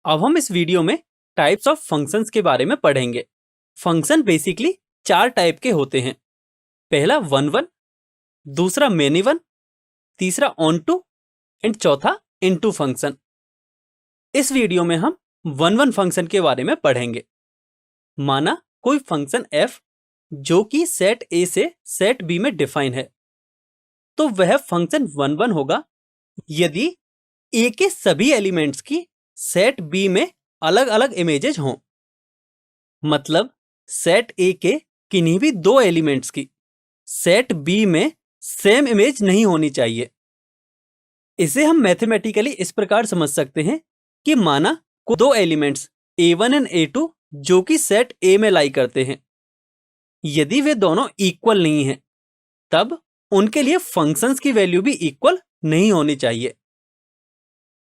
अब हम इस वीडियो में टाइप्स ऑफ फंक्शंस के बारे में पढ़ेंगे। फंक्शन बेसिकली 4 टाइप के होते हैं। पहला वन वन, दूसरा मेनी वन, तीसरा ऑन टू एंड चौथा इनटू फंक्शन। इस वीडियो में हम वन वन फंक्शन के बारे में पढ़ेंगे। माना कोई फंक्शन f जो कि सेट A से सेट B में डिफाइन है, तो वह फंक्शन वन वन होगा यदि A के सभी एलिमेंट्स की सेट B में अलग अलग इमेजेस हों। मतलब सेट A के किन्हीं भी 2 एलिमेंट्स की सेट B में सेम इमेज नहीं होनी चाहिए। इसे हम मैथमेटिकली इस प्रकार समझ सकते हैं कि माना को 2 एलिमेंट्स A1 एंड A2 जो कि सेट A में लाई करते हैं, यदि वे दोनों इक्वल नहीं हैं, तब उनके लिए फंक्शंस की वैल्यू भी इक्वल नहीं होनी चाहिए।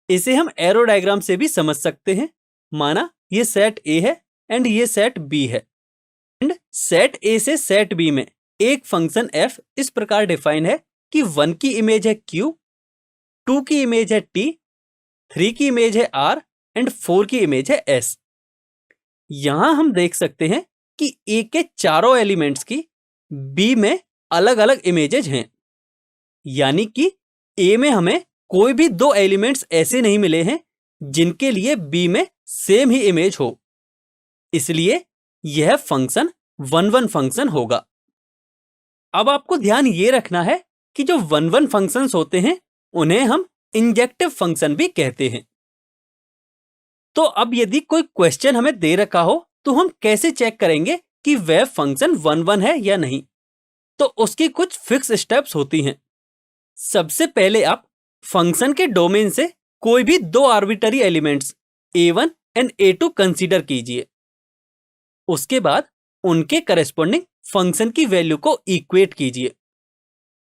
इसे हम एरो डायग्राम से भी समझ सकते हैं। माना ये सेट A है एंड ये सेट B है, एंड सेट A से सेट B में एक फंक्शन f इस प्रकार डिफाइन है कि 1 की इमेज है q, 2 की इमेज है t, 3 की इमेज है r एंड 4 की इमेज है s। यहां हम देख सकते हैं कि A के चारों एलिमेंट्स की B में अलग अलग इमेजेज हैं, यानी कि A में हमें कोई भी 2 एलिमेंट्स ऐसे नहीं मिले हैं जिनके लिए B में सेम ही इमेज हो। इसलिए यह फंक्शन वन वन फंक्शन होगा। अब आपको ध्यान ये रखना है कि जो वन वन फंक्शंस होते हैं उन्हें हम इंजेक्टिव फंक्शन भी कहते हैं। तो अब यदि कोई क्वेश्चन हमें दे रखा हो तो हम कैसे चेक करेंगे कि वह फंक्शन वन वन है या नहीं? तो उसकी कुछ फिक्स स्टेप्स होती हैं। सबसे पहले आप फंक्शन के डोमेन से कोई भी 2 arbitrary elements A1 and A2 consider कीजिए। उसके बाद उनके करेस्पॉन्डिंग फंक्शन की वैल्यू को इक्वेट कीजिए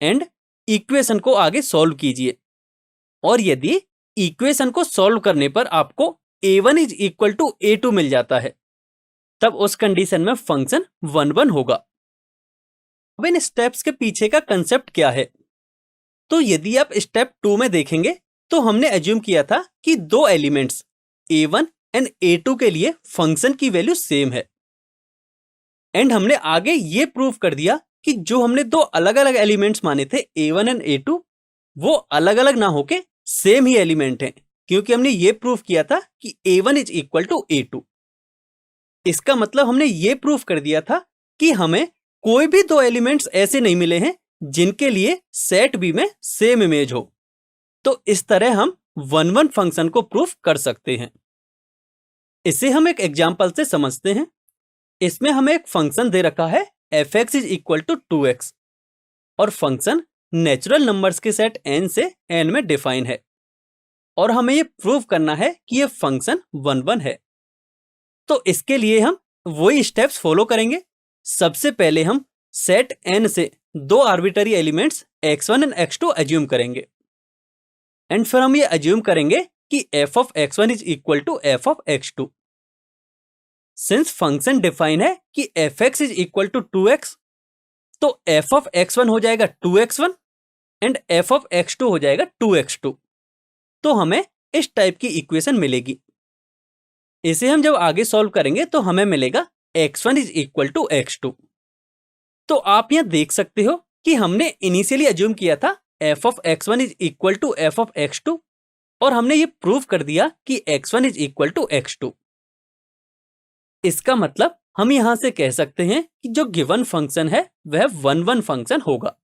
एंड इक्वेशन को आगे सॉल्व कीजिए। और यदि इक्वेशन को सॉल्व करने पर आपको A1 is equal to A2 मिल जाता है, तब उस कंडीशन में फंक्शन वन वन होगा। अब इन स्टेप्स के पीछे का कंसेप्ट क्या है? तो यदि आप स्टेप 2 में देखेंगे तो हमने एज्यूम किया था कि 2 एलिमेंट्स A1 एंड A2 के लिए फंक्शन की वैल्यू सेम है, एंड हमने आगे ये प्रूव कर दिया कि जो हमने 2 अलग अलग एलिमेंट्स माने थे A1 एंड A2 वो अलग अलग ना होके सेम ही एलिमेंट हैं, क्योंकि हमने ये प्रूव किया था कि A1 is equal to A2। इसका मतलब हमने ये प्रूव कर दिया था कि हमें कोई भी 2 एलिमेंट्स ऐसे नहीं मिले हैं जिनके लिए सेट B में सेम इमेज हो। तो इस तरह हम वन वन फंक्शन को प्रूफ कर सकते हैं। इसे हम एक एग्जांपल से समझते हैं। इसमें हमें एक फंक्शन दे रखा है fx is equal to 2x और फंक्शन नेचुरल नंबर्स के सेट n से n में डिफाइन है, और हमें यह प्रूव करना है कि यह फंक्शन वन वन है। तो इसके लिए हम वही स्टेप्स फॉलो करेंगे। सबसे पहले हम सेट n से 2 arbitrary elements x1 and x2 assume करेंगे, एंड फिर हम ये एज्यूम करेंगे कि f of x1 is equal to f of x2। Since function define है कि fx is equal to 2x, तो f ऑफ x1 हो जाएगा 2x1 and f of x2 हो जाएगा 2x2। तो हमें इस टाइप की इक्वेशन मिलेगी। इसे हम जब आगे सॉल्व करेंगे तो हमें मिलेगा x1 is equal to x2। तो आप यहां देख सकते हो कि हमने इनिशियली एज्यूम किया था f of x1 is equal to f of x2, और हमने ये प्रूव कर दिया कि x1 is equal to x2। इसका मतलब हम यहां से कह सकते हैं कि जो गिवन फंक्शन है वह वन वन फंक्शन होगा।